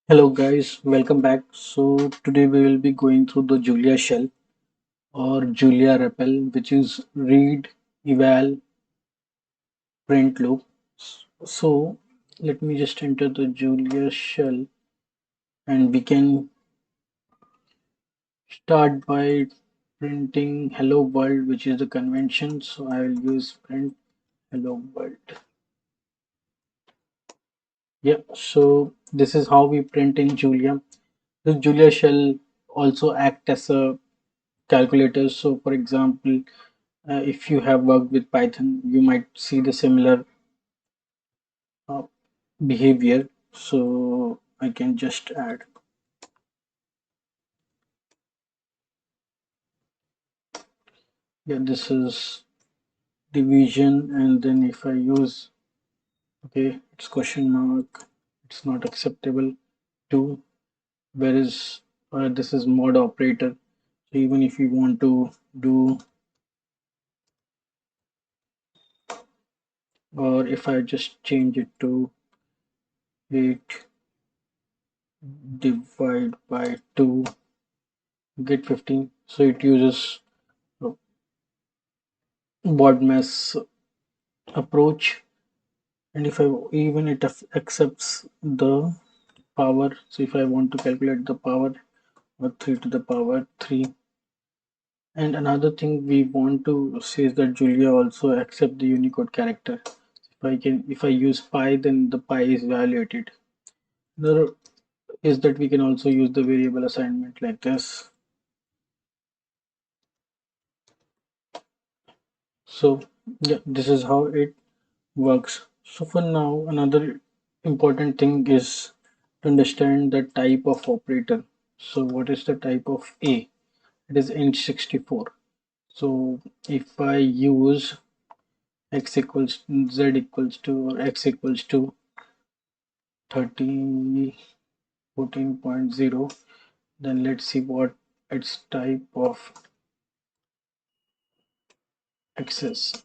Hello guys, welcome back. So today we will be going through the Julia shell or Julia REPL, which is read, eval, print loop. So let me just enter the Julia shell and we can start by printing hello world, which is the convention. So I will use print hello world. Yeah, so this is how we print in Julia. The Julia shell also act as a calculator. So for example, if you have worked with Python, you might see the similar uh, behavior. So I can just add, yeah, this is division, and then if I use, okay, it's question mark, it's not acceptable to, whereas this is mod operator. So even if you want to do, or if I just change it to 8 divide by 2, get 15. So it uses BODMAS approach, and if I even it accepts the power. So if I want to calculate the power, or 3 to the power 3. And another thing we want to say is that Julia also accept the Unicode character. If I use pi, then the pi is evaluated. Another is that we can also use the variable assignment like this. So yeah, this is how it works. So for now, another important thing is to understand the type of operator. So what is the type of A? It is int64. So if I use x equals z equals to, or x equals to 30 14.0, then let's see what its type of access.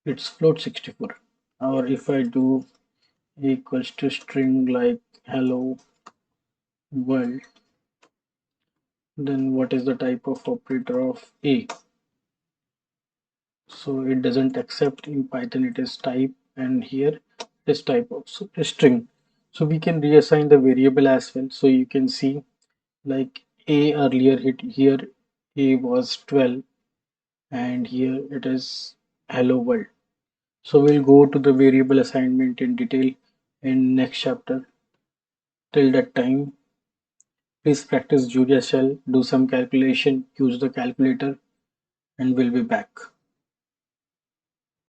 It's float 64. Or if I do equals to string like hello world, then what is the type of operator of A? So it doesn't accept in Python, it is type, and here it is type of string. So we can reassign the variable as well. So you can see like A earlier hit here, A was 12, and here it is hello world. So we'll go to the variable assignment in detail in next chapter. Till that time, please practice Julia shell, do some calculation, use the calculator, and we'll be back.